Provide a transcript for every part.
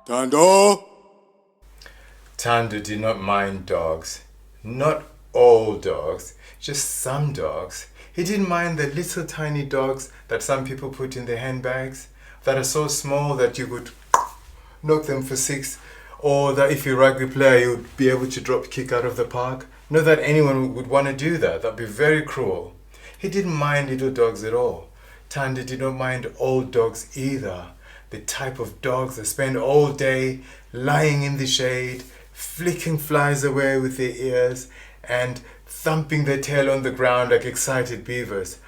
Thando! Thando did not mind dogs. Not all dogs, just some dogs. He didn't mind the little tiny dogs that some people put in their handbags, that are so small that you could knock them for six, or that if you're a rugby player you would be able to drop kick out of the park. Not that anyone would want to do that. That'd be very cruel. He didn't mind little dogs at all. Thando did not mind old dogs either. The type of dogs that spend all day lying in the shade, flicking flies away with their ears and thumping their tail on the ground like excited beavers.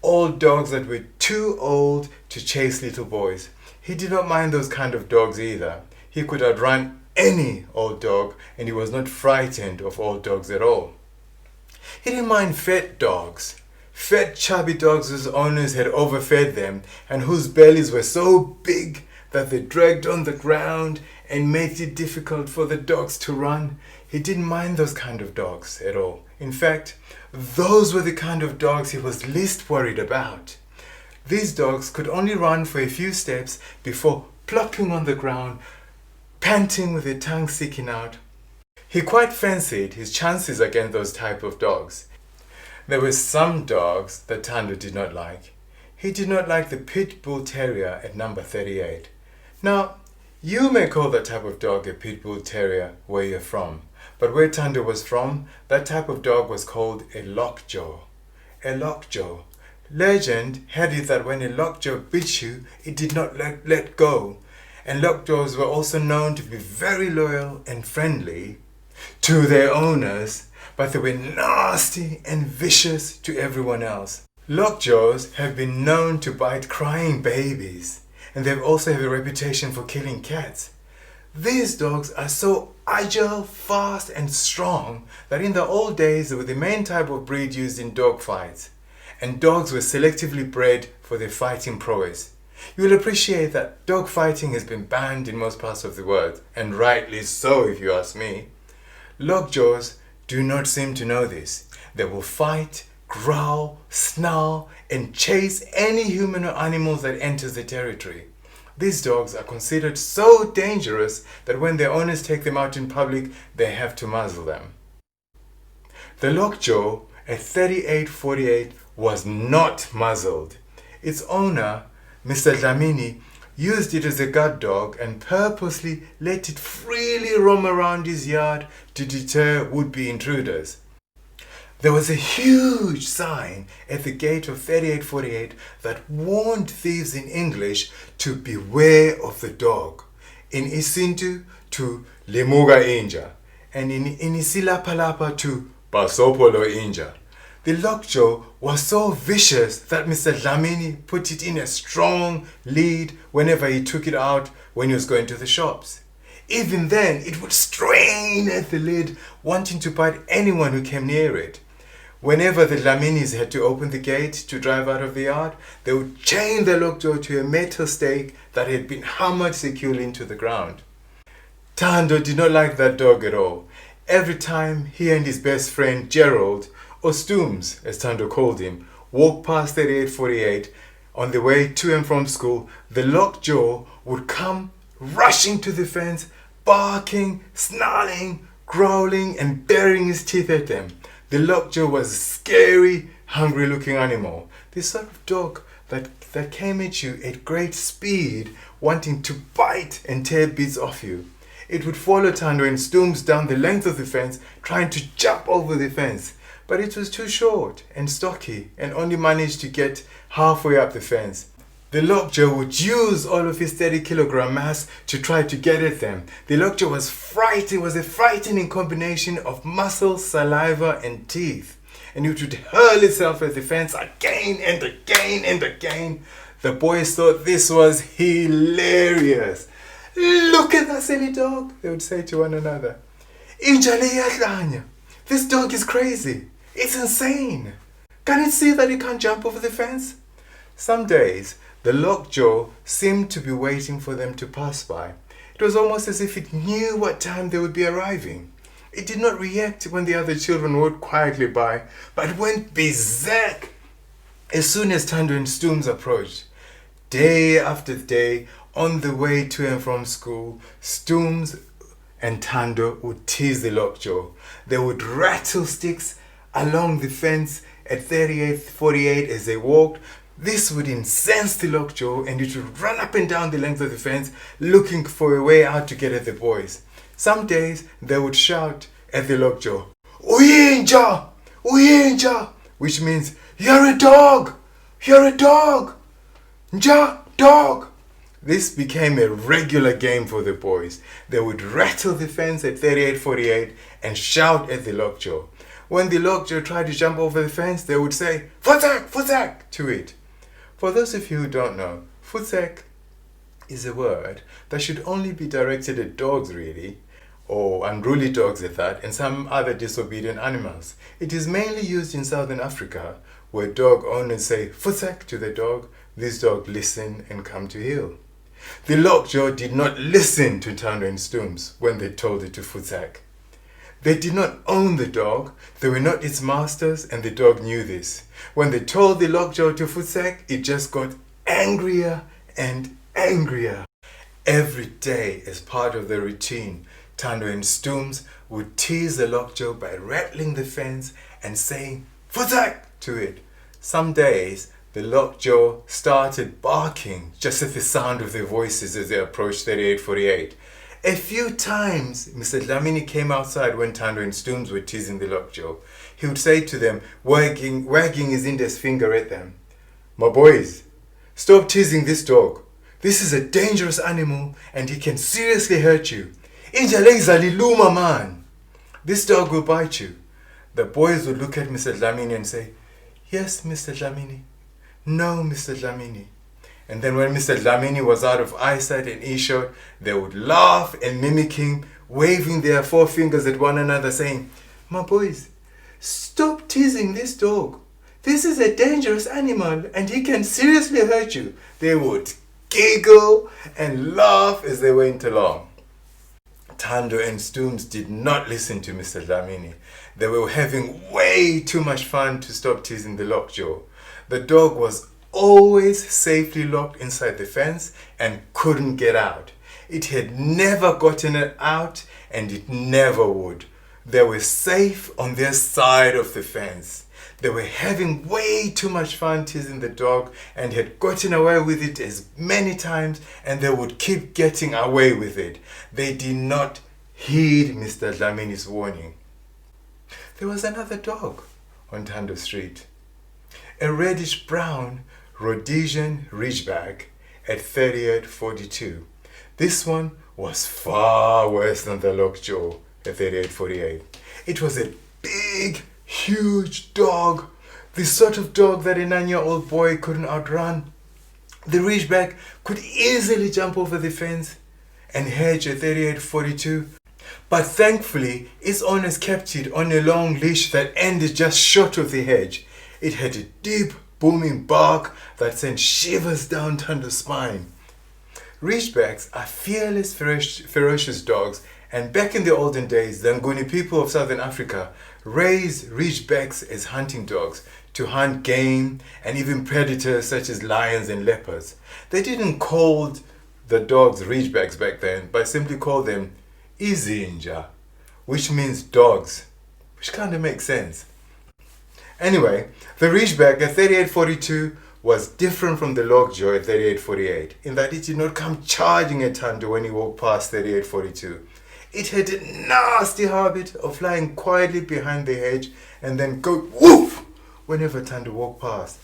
Old dogs that were too old to chase little boys. He did not mind those kind of dogs either. He could outrun any old dog, and he was not frightened of old dogs at all. He didn't mind fat dogs. Fat chubby dogs whose owners had overfed them and whose bellies were so big that they dragged on the ground and made it difficult for the dogs to run. He didn't mind those kind of dogs at all. In fact, those were the kind of dogs he was least worried about. These dogs could only run for a few steps before plopping on the ground, panting with their tongue sticking out. He quite fancied his chances against those type of dogs. There were some dogs that Thando did not like. He did not like the pit bull terrier at number 38. Now, you may call that type of dog a pit bull terrier where you're from, but where Thando was from, that type of dog was called a lockjaw. A lockjaw. Legend had it that when a lockjaw bit you, it did not let go. And lockjaws were also known to be very loyal and friendly to their owners, but they were nasty and vicious to everyone else. Lockjaws have been known to bite crying babies, and they also have a reputation for killing cats. These dogs are so agile, fast and strong that in the old days they were the main type of breed used in dog fights, and dogs were selectively bred for their fighting prowess. You will appreciate that dog fighting has been banned in most parts of the world, and rightly so if you ask me. Lockjaws do not seem to know this. They will fight, growl, snarl, and chase any human or animals that enters the territory. These dogs are considered so dangerous that when their owners take them out in public, they have to muzzle them. The lockjaw at 3848 was not muzzled. Its owner, Mr. Dlamini, used it as a guard dog and purposely let it freely roam around his yard to deter would-be intruders. There was a huge sign at the gate of 3848 that warned thieves in English to beware of the dog, in Isintu to Lemuga Inja, and in Isilapalapa to Basopolo Inja. The lockjaw was so vicious that Mr. Dlamini put it in a strong lead whenever he took it out when he was going to the shops. Even then, it would strain at the lid, wanting to bite anyone who came near it. Whenever the Dlaminis had to open the gate to drive out of the yard, they would chain the lockjaw to a metal stake that had been hammered securely into the ground. Thando did not like that dog at all. Every time he and his best friend Gerald, or Stumbz, as Thando called him, walked past 3848 on the way to and from school, the lockjaw would come rushing to the fence, barking, snarling, growling, and baring his teeth at them. The lockjaw was a scary, hungry-looking animal. The sort of dog that came at you at great speed, wanting to bite and tear bits off you. It would follow Thando and Stumbz down the length of the fence, trying to jump over the fence. But it was too short and stocky and only managed to get halfway up the fence. The lockjaw would use all of his 30-kilogram mass to try to get at them. The lockjaw was a frightening combination of muscle, saliva and teeth. And it would hurl itself at the fence again and again and again. The boys thought this was hilarious. "Look at that silly dog," they would say to one another. "This dog is crazy. It's insane. Can it see that it can't jump over the fence?" Some days, the lockjaw seemed to be waiting for them to pass by. It was almost as if it knew what time they would be arriving. It did not react when the other children walked quietly by, but went berserk as soon as Thando and Stumbz approached. Day after day, On the way to and from school, Stumbz and Thando would tease the lockjaw. They would rattle sticks along the fence at 38, 48 as they walked. This would incense the lockjaw, and it would run up and down the length of the fence looking for a way out to get at the boys. Some days they would shout at the lockjaw, "Uyinja! Uyinja!" which means, "You're a dog! You're a dog! Nja, dog!" This became a regular game for the boys. They would rattle the fence at 38, 48 and shout at the lockjaw. When the lockjaw tried to jump over the fence, they would say, "Futzak, futzak," to it. For those of you who don't know, futzak is a word that should only be directed at dogs really, or unruly dogs at that, and some other disobedient animals. It is mainly used in Southern Africa, where dog owners say futzak to the dog. This dog listen and come to heel. The lockjaw did not listen to Thando and Stumbz when they told it to futzak. They did not own the dog, they were not its masters, and the dog knew this. When they told the lockjaw to futzak, it just got angrier and angrier. Every day, as part of their routine, Thando and Stumbz would tease the lockjaw by rattling the fence and saying futzak to it. Some days, the lockjaw started barking just at the sound of their voices as they approached 3848. A few times, Mr. Dlamini came outside when Thando and Stumbz were teasing the lockjaw. He would say to them, wagging his index finger at them, "My boys, stop teasing this dog. This is a dangerous animal and he can seriously hurt you. Injaleza liluma man. This dog will bite you." The boys would look at Mr. Dlamini and say, "Yes, Mr. Dlamini. No, Mr. Dlamini." And then when Mr. Dlamini was out of eyesight and earshot, they would laugh and mimic him, waving their forefingers at one another, saying, "My boys, stop teasing this dog. This is a dangerous animal and he can seriously hurt you." They would giggle and laugh as they went along. Thando and Stumbz did not listen to Mr. Dlamini. They were having way too much fun to stop teasing the lockjaw. The dog was always safely locked inside the fence and couldn't get out. It had never gotten it out and it never would. They were safe on their side of the fence. They were having way too much fun teasing the dog and had gotten away with it as many times, and they would keep getting away with it. They did not heed Mr. Dlamini's warning. There was another dog on Thando Street. A reddish-brown Rhodesian Ridgeback at 3842. This one was far worse than the lockjaw at 3848. It was a big, huge dog, the sort of dog that a 9-year-old boy couldn't outrun. The Ridgeback could easily jump over the fence and hedge at 3842, but thankfully its owners kept it on a long leash that ended just short of the hedge. It had a deep, booming bark that sent shivers down Thando's spine. Ridgebacks are fearless, ferocious dogs, and back in the olden days, the Nguni people of Southern Africa raised Ridgebacks as hunting dogs to hunt game and even predators such as lions and leopards. They didn't call the dogs Ridgebacks back then, but simply called them Izinja, which means dogs, which kind of makes sense. Anyway, the Ridgeback at 3842 was different from the lockjaw at 3848 in that it did not come charging at Thando when he walked past 3842. It had a nasty habit of flying quietly behind the hedge and then go woof whenever Thando walked past.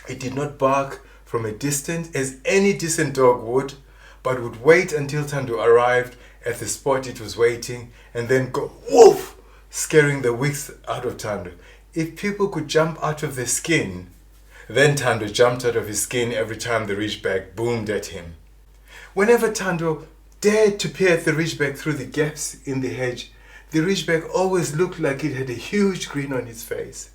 It did not bark from a distance as any decent dog would, but would wait until Thando arrived at the spot it was waiting and then go woof, scaring the wits out of Thando. If people could jump out of their skin, then Thando jumped out of his skin every time the Ridgeback boomed at him. Whenever Thando dared to peer at the Ridgeback through the gaps in the hedge, the Ridgeback always looked like it had a huge grin on its face.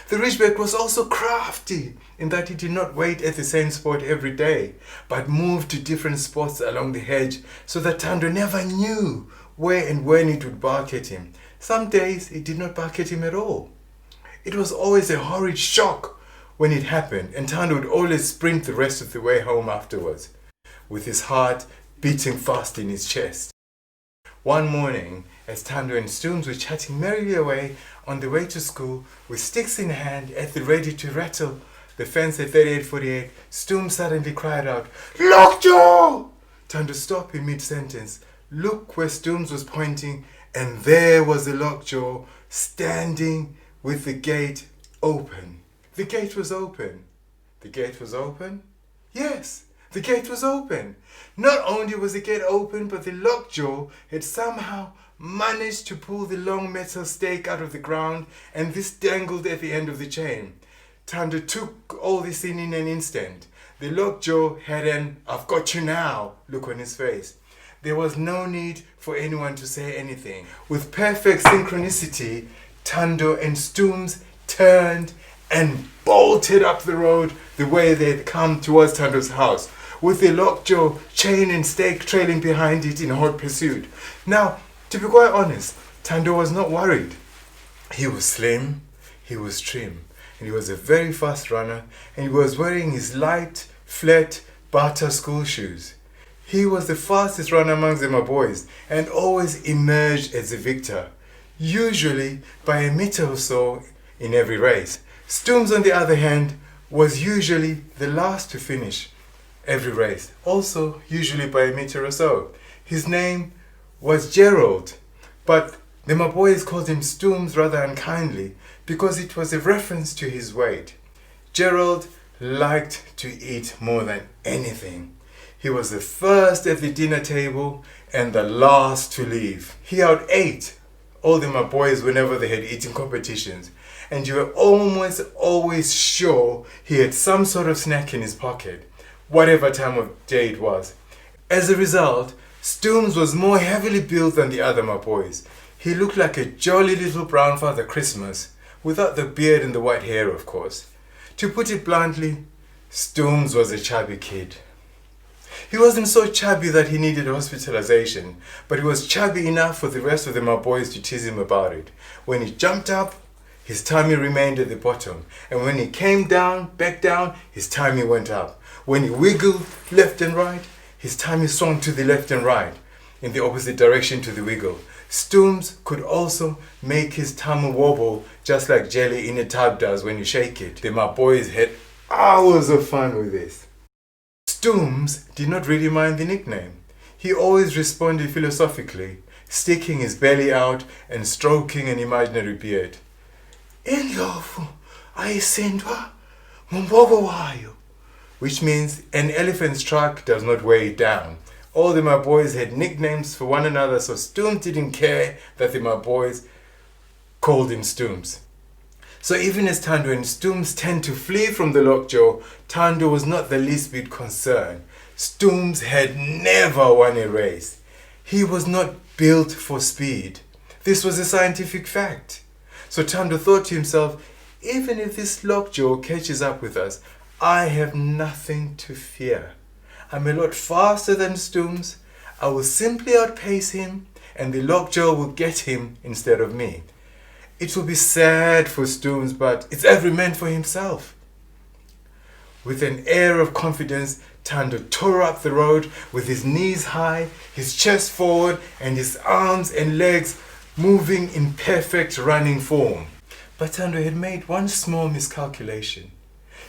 The Ridgeback was also crafty in that he did not wait at the same spot every day, but moved to different spots along the hedge so that Thando never knew where and when it would bark at him. Some days it did not bark at him at all. It was always a horrid shock when it happened, and Thando would always sprint the rest of the way home afterwards. with his heart beating fast in his chest. One morning, as Thando and Stumbz were chatting merrily away on the way to school, with sticks in hand at the ready to rattle the fence at 3848, Stumbz suddenly cried out, "LockJaw!" Thando stopped in mid-sentence, looked where Stumbz was pointing, and there was the LockJaw standing with the gate open. The gate was open. The gate was open? Yes, the gate was open. Not only was the gate open, but the LockJaw had somehow managed to pull the long metal stake out of the ground, and this dangled at the end of the chain. Thando took all this in an instant. The LockJaw had an "I've got you now" look on his face. There was no need for anyone to say anything. With perfect synchronicity, Thando and Stumbz turned and bolted up the road the way they'd come towards Thando's house, with the LockJaw chain and stake trailing behind it in hot pursuit. Now, to be quite honest, Thando was not worried. He was slim, he was trim, and he was a very fast runner, and he was wearing his light, flat, Bata school shoes. He was the fastest runner amongst my boys, and always emerged as a victor, usually by a meter or so in every race. Stumbz, on the other hand, was usually the last to finish every race, also usually by a meter or so. His name was Gerald, but my boys called him Stumbz rather unkindly because it was a reference to his weight. Gerald liked to eat more than anything. He was the first at the dinner table and the last to leave. He out-ate all my boys whenever they had eating competitions, and you were almost always sure he had some sort of snack in his pocket, whatever time of day it was. As a result, Stumbz was more heavily built than the other my boys. He looked like a jolly little brown Father Christmas, without the beard and the white hair, of course. To put it bluntly, Stumbz was a chubby kid. He wasn't so chubby that he needed hospitalization, but he was chubby enough for the rest of my boys to tease him about it. When he jumped up, his tummy remained at the bottom, and when he came down, back down, his tummy went up. When he wiggled left and right, his tummy swung to the left and right, in the opposite direction to the wiggle. Stumbz could also make his tummy wobble just like jelly in a tub does when you shake it. My boys had hours of fun with this. Stumbz did not really mind the nickname. He always responded philosophically, sticking his belly out and stroking an imaginary beard. "Indlovu ayisindwa ngumboko wayo," which means an elephant's trunk does not weigh it down. All my boys had nicknames for one another, so Stumbz didn't care that my boys called him Stumbz. So even as Thando and Stumbz tend to flee from the LockJaw, Thando was not the least bit concerned. Stumbz had never won a race. He was not built for speed. This was a scientific fact. So Thando thought to himself, even if this LockJaw catches up with us, I have nothing to fear. I'm a lot faster than Stumbz. I will simply outpace him, and the LockJaw will get him instead of me. It will be sad for Stumbz, but it's every man for himself. With an air of confidence, Thando tore up the road with his knees high, his chest forward, and his arms and legs moving in perfect running form. But Thando had made one small miscalculation.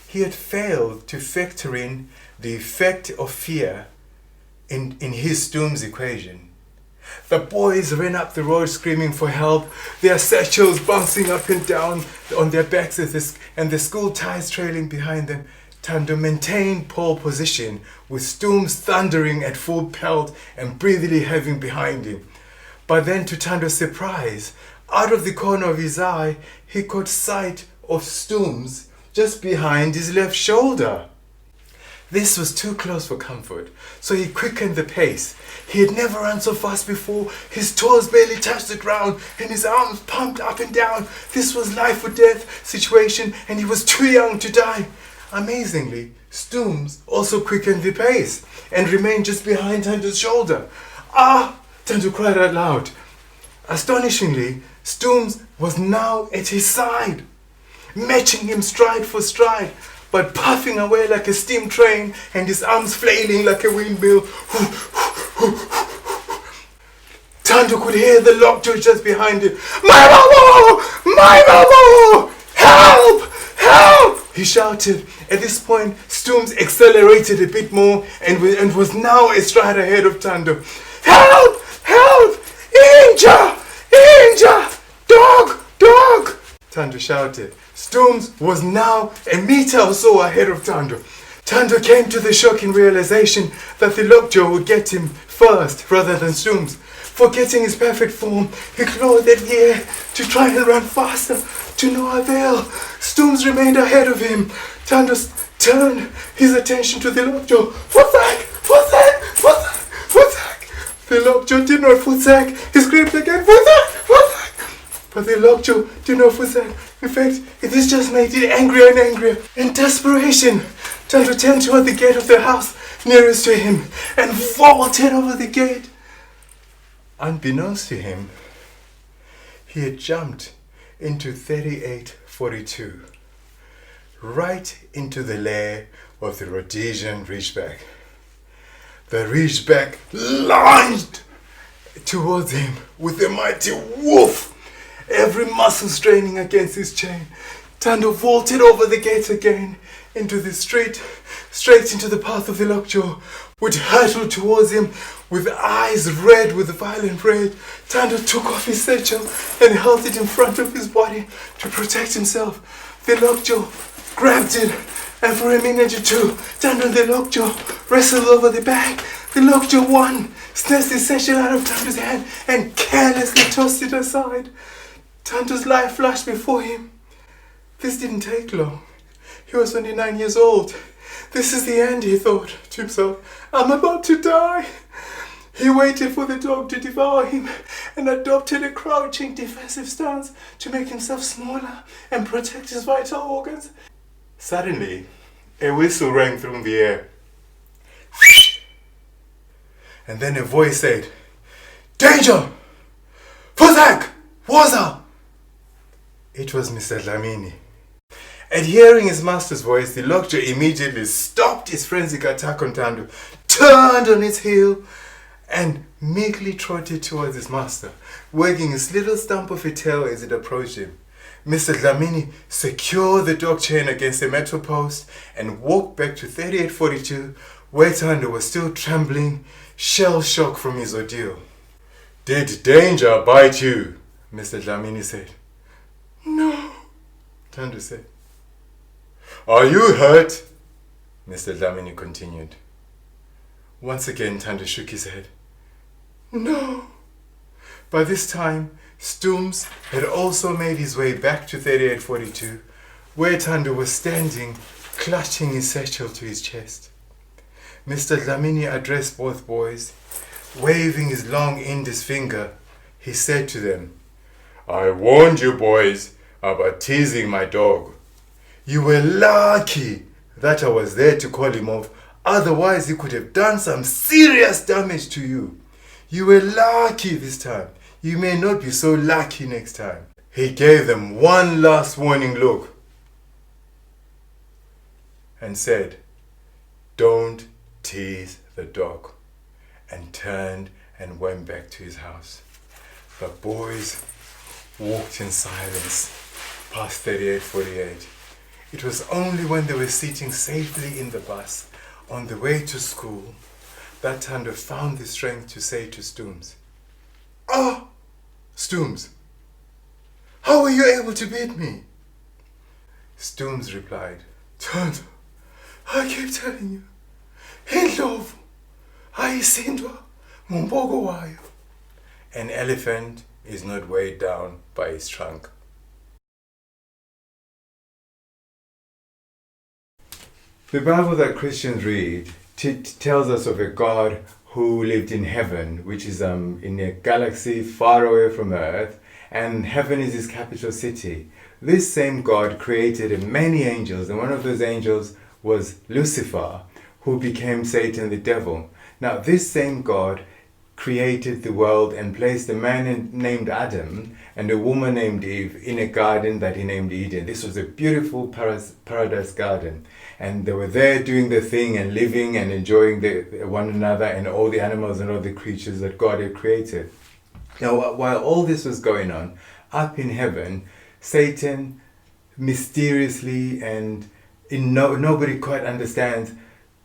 He had failed to factor in the effect of fear in his Stumbz equation. The boys ran up the road screaming for help, their satchels bouncing up and down on their backs and the school ties trailing behind them. Thando maintained pole position, with Stumbz thundering at full pelt and breathily heaving behind him. But then, to Thando's surprise, out of the corner of his eye, he caught sight of Stumbz just behind his left shoulder. This was too close for comfort, so he quickened the pace. He had never run so fast before. His toes barely touched the ground and his arms pumped up and down. This was life or death situation, and he was too young to die. Amazingly, Stumbz also quickened the pace and remained just behind Thando's shoulder. "Ah!" Thando cried out loud. Astonishingly, Stumbz was now at his side, matching him stride for stride. but puffing away like a steam train and his arms flailing like a windmill. Thando could hear the lockjaw just behind him. My Mamo! My Mamo! Help! Help! He shouted. At this point, Stumbz accelerated a bit more and was now a stride ahead of Thando. Help! Help! Inja! Inja! Dog! Dog! Thando shouted. Stumbz was now a meter or so ahead of Thando. Thando came to the shocking realization that the lockjaw would get him first rather than Stumbz. Forgetting his perfect form, he clawed at the air to try and run faster, to no avail. Stumbz remained ahead of him. Thando turned his attention to the lockjaw. Footsack! Footsack! Footsack! Footsack! The lockjaw did not footsack. He screamed again, Footsack! Footsack! But the lockjaw did not footsack. In fact, this just made it angrier and angrier. In desperation, Thando turned toward the gate of the house nearest to him and vaulted over the gate. Unbeknownst to him, he had jumped into 3842, right into the lair of the Rhodesian Ridgeback. The Ridgeback lunged towards him with a mighty woof, every muscle straining against his chain. Thando vaulted over the gate again into the street, straight into the path of the lockjaw, which hurtled towards him with eyes red with violent rage. Thando took off his satchel and held it in front of his body to protect himself. The lockjaw grabbed it, and for a minute or two, Thando and the lockjaw wrestled over the bag. The lockjaw won, snatched the satchel out of Thando's hand, and carelessly tossed it aside. Thando's life flashed before him. This didn't take long. He was only 9 years old. This is the end, he thought to himself. I'm about to die. He waited for the dog to devour him and adopted a crouching defensive stance to make himself smaller and protect his vital organs. Suddenly, a whistle rang through the air. And then a voice said, Danger! Footsack! Waza! It was Mr. Dlamini. At hearing his master's voice, the lockjaw immediately stopped his frenzied attack on Thando, turned on its heel, and meekly trotted towards his master, wagging his little stump of a tail as it approached him. Mr. Dlamini secured the dog chain against a metal post and walked back to 3842, where Thando was still trembling, shell-shocked from his ordeal. Did danger bite you? Mr. Dlamini said. No, Thando said. Are you hurt? Mr. Dlamini continued. Once again, Thando shook his head. No. By this time, Stumbz had also made his way back to 3842, where Thando was standing, clutching his satchel to his chest. Mr. Dlamini addressed both boys. Waving his long index finger, he said to them, I warned you boys about teasing my dog. You were lucky that I was there to call him off, otherwise he could have done some serious damage to you. You were lucky this time. You may not be so lucky next time. He gave them one last warning look and said, Don't tease the dog, and turned and went back to his house. The boys walked in silence past 3848. It was only when they were sitting safely in the bus on the way to school that Thando found the strength to say to Stumbz, Oh, Stumbz, how were you able to beat me? Stumbz replied, Thando, I keep telling you, indlovu ayisindwa ngumboko wayo. An elephant is not weighed down by its trunk. The Bible that Christians read tells us of a God who lived in heaven, which is in a galaxy far away from Earth, and heaven is his capital city. This same God created many angels, and one of those angels was Lucifer, who became Satan the devil. Now, this same God created the world and placed a man named Adam and a woman named Eve in a garden that he named Eden. This was a beautiful paradise garden. And they were there doing their thing and living and enjoying one another and all the animals and all the creatures that God had created. Now, while all this was going on, up in heaven, Satan mysteriously and nobody quite understands,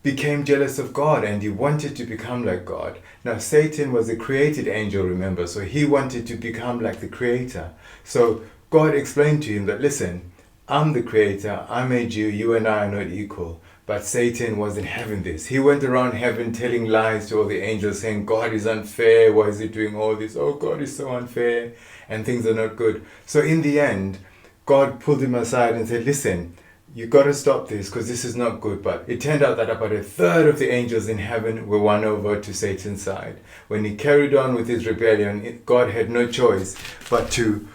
became jealous of God, and he wanted to become like God. Now, Satan was a created angel, remember, so he wanted to become like the creator. So God explained to him that, listen, I'm the creator, I made you, you and I are not equal. But Satan wasn't having this. He went around heaven telling lies to all the angels, saying, God is unfair, why is he doing all this? Oh, God is so unfair, and things are not good. So in the end, God pulled him aside and said, listen, you got to stop this because this is not good. But it turned out that about a third of the angels in heaven were won over to Satan's side. When he carried on with his rebellion, God had no choice but to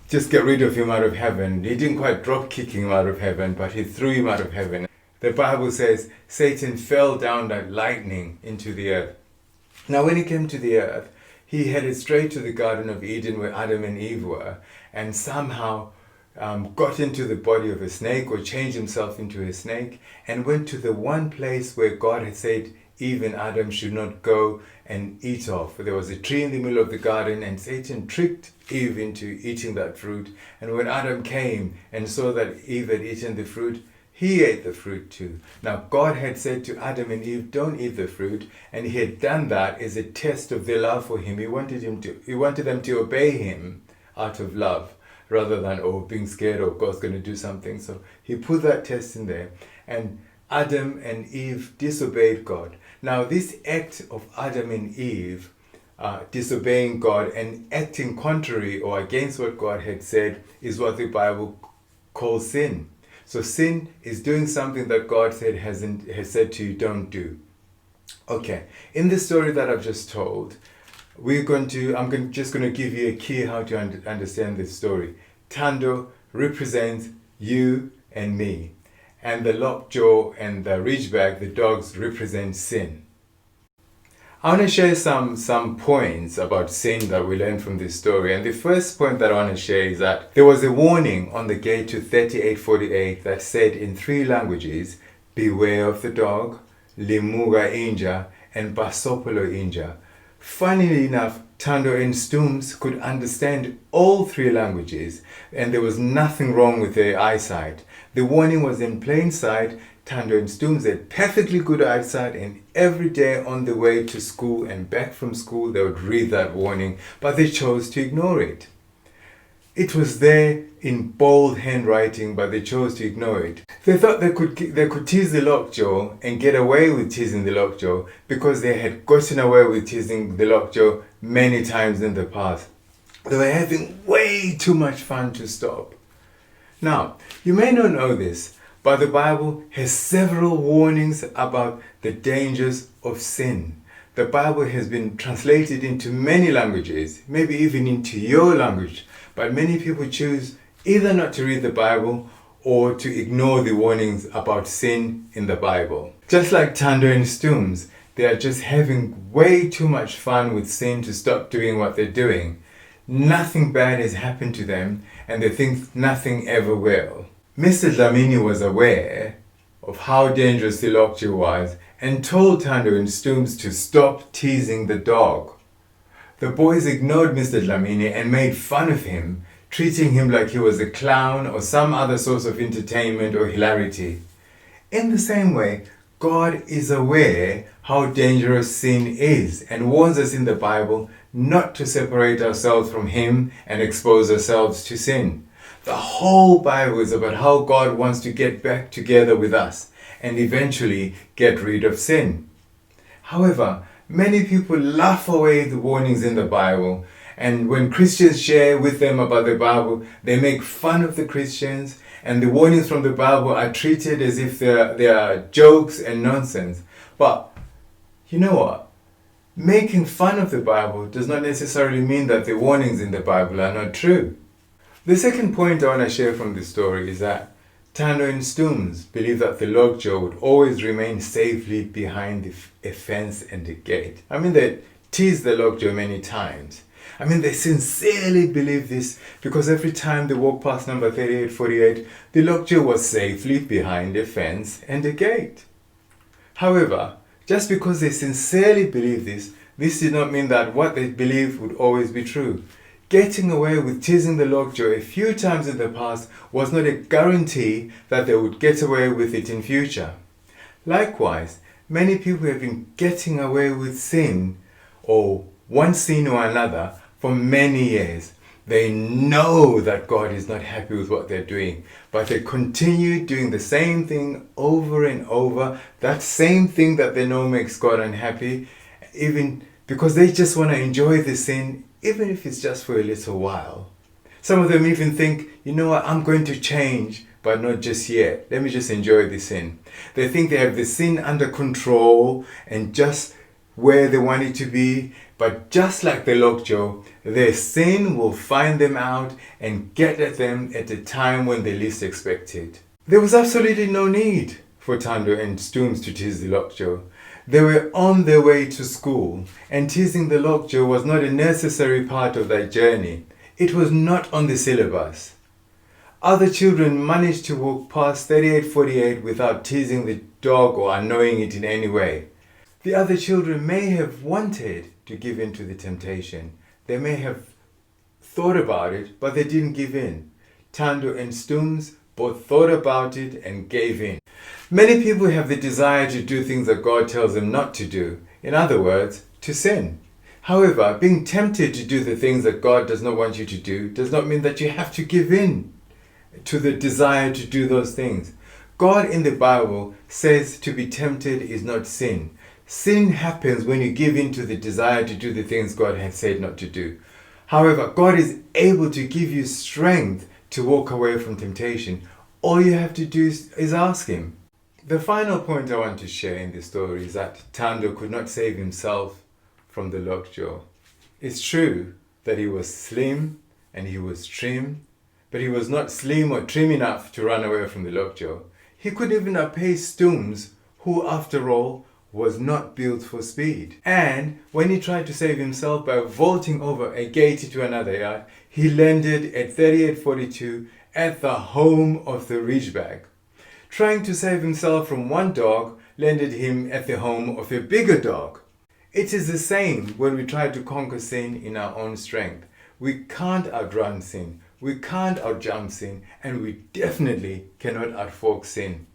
just get rid of him out of heaven. He didn't quite drop kick him out of heaven, but he threw him out of heaven. The Bible says Satan fell down like lightning into the earth. Now when he came to the earth, he headed straight to the Garden of Eden where Adam and Eve were, and somehow got into the body of a snake, or changed himself into a snake, and went to the one place where God had said Eve and Adam should not go and eat of. There was a tree in the middle of the garden, and Satan tricked Eve into eating that fruit. And when Adam came and saw that Eve had eaten the fruit, he ate the fruit too. Now God had said to Adam and Eve, don't eat the fruit, and he had done that as a test of their love for him. He wanted them to obey him out of love, rather than being scared or God's going to do something. So he put that test in there, and Adam and Eve disobeyed God. Now this act of Adam and Eve disobeying God and acting contrary or against what God had said is what the Bible calls sin. So sin is doing something that God has said to you, don't do. Okay, in the story that I've just told, I'm just going to give you a key how to understand this story. Thando represents you and me, and the LockJaw and the Ridgeback, the dogs, represent sin. I want to share some points about sin that we learned from this story. And the first point that I want to share is that there was a warning on the gate to 3848 that said in 3 languages, beware of the dog, Limuga Inja, and Basopolo Inja. Funnily enough, Thando and Stumbz could understand all 3 languages, and there was nothing wrong with their eyesight. The warning was in plain sight. Thando and Stumbz had perfectly good eyesight, and every day on the way to school and back from school they would read that warning, but they chose to ignore it. It was there in bold handwriting, but they chose to ignore it. They thought they could tease the LockJaw and get away with teasing the LockJaw because they had gotten away with teasing the LockJaw many times in the past. They were having way too much fun to stop. Now, you may not know this, but the Bible has several warnings about the dangers of sin. The Bible has been translated into many languages, maybe even into your language, but many people choose either not to read the Bible or to ignore the warnings about sin in the Bible. Just like Thando and Stumbz, they are just having way too much fun with sin to stop doing what they're doing. Nothing bad has happened to them, and they think nothing ever will. Mr. Dlamini was aware of how dangerous the LockJaw was and told Thando and Stumbz to stop teasing the dog. The boys ignored Mr. Dlamini and made fun of him, treating him like he was a clown or some other source of entertainment or hilarity. In the same way, God is aware how dangerous sin is and warns us in the Bible not to separate ourselves from Him and expose ourselves to sin. The whole Bible is about how God wants to get back together with us and eventually get rid of sin. However, many people laugh away the warnings in the Bible, and when Christians share with them about the Bible, they make fun of the Christians, and the warnings from the Bible are treated as if they are jokes and nonsense. But you know what? Making fun of the Bible does not necessarily mean that the warnings in the Bible are not true. The second point I want to share from this story is that Thando and Stumbz believe that the LockJaw would always remain safely behind a fence and a gate. I mean, they tease the LockJaw many times. I mean, they sincerely believe this because every time they walk past number 3848, the LockJaw was safely behind a fence and a gate. However, just because they sincerely believe this did not mean that what they believe would always be true. Getting away with teasing the LockJaw a few times in the past was not a guarantee that they would get away with it in future. Likewise, many people have been getting away with sin, or one sin or another, for many years. They know that God is not happy with what they're doing, but they continue doing the same thing over and over, that same thing that they know makes God unhappy, even because they just want to enjoy the sin, even if it's just for a little while. Some of them even think, you know what, I'm going to change, but not just yet. Let me just enjoy the sin. They think they have the sin under control and just where they want it to be, but just like the LockJaw, their sin will find them out and get at them at a time when they least expect it. There was absolutely no need for Thando and Stumbz to tease the LockJaw. They were on their way to school, and teasing the LockJaw was not a necessary part of that journey. It was not on the syllabus. Other children managed to walk past 3848 without teasing the dog or annoying it in any way. The other children may have wanted to give in to the temptation. They may have thought about it, but they didn't give in. Thando and Stumbz both thought about it and gave in. Many people have the desire to do things that God tells them not to do. In other words, to sin. However, being tempted to do the things that God does not want you to do does not mean that you have to give in to the desire to do those things. God in the Bible says to be tempted is not sin. Sin happens when you give in to the desire to do the things God has said not to do. However, God is able to give you strength to walk away from temptation. All you have to do is ask Him. The final point I want to share in this story is that Thando could not save himself from the LockJaw. It's true that he was slim and he was trim, but he was not slim or trim enough to run away from the LockJaw. He couldn't even outpace Stumbz, who after all was not built for speed. And when he tried to save himself by vaulting over a gate into another yard, he landed at 3842 at the home of the Ridgeback. Trying to save himself from one dog landed him at the home of a bigger dog. It is the same when we try to conquer sin in our own strength. We can't outrun sin, we can't outjump sin, and we definitely cannot outfork sin.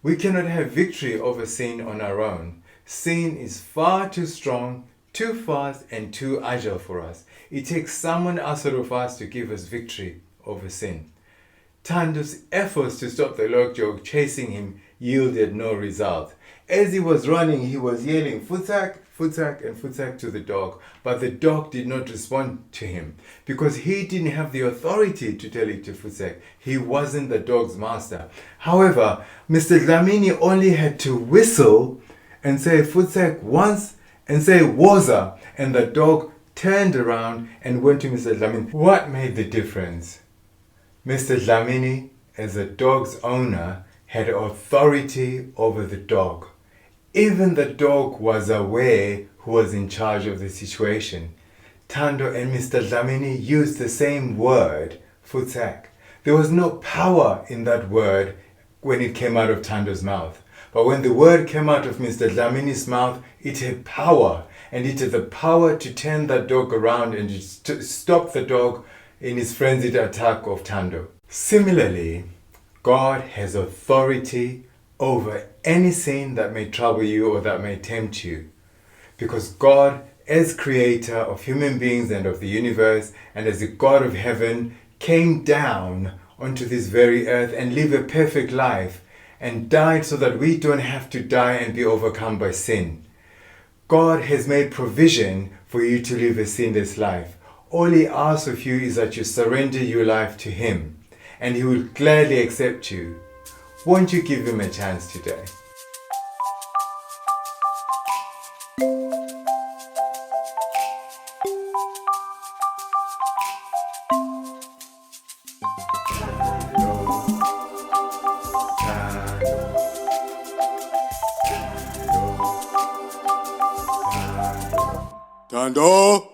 We cannot have victory over sin on our own. Sin is far too strong, too fast, and too agile for us. It takes someone outside of us to give us victory over sin. Thando's efforts to stop the LockJaw chasing him yielded no result. As he was running, he was yelling, "Futsak, Futsak," and Futsak to the dog. But the dog did not respond to him because he didn't have the authority to tell it to Futsak. He wasn't the dog's master. However, Mr. Dlamini only had to whistle and say Futsak once and say Woza, and the dog turned around and went to Mr. Dlamini. What made the difference? Mr. Dlamini, as the dog's owner, had authority over the dog. Even the dog was aware who was in charge of the situation. Thando and Mr. Dlamini used the same word, Futsak. There was no power in that word when it came out of Thando's mouth. But when the word came out of Mr. Dlamini's mouth, it had power. And it had the power to turn that dog around and to stop the dog in his frenzied attack of Thando. Similarly, God has authority over any sin that may trouble you or that may tempt you. Because God, as creator of human beings and of the universe, and as the God of heaven, came down onto this very earth and lived a perfect life and died so that we don't have to die and be overcome by sin. God has made provision for you to live a sinless life. All He asks of you is that you surrender your life to Him, and He will gladly accept you. Won't you give Him a chance today? Thando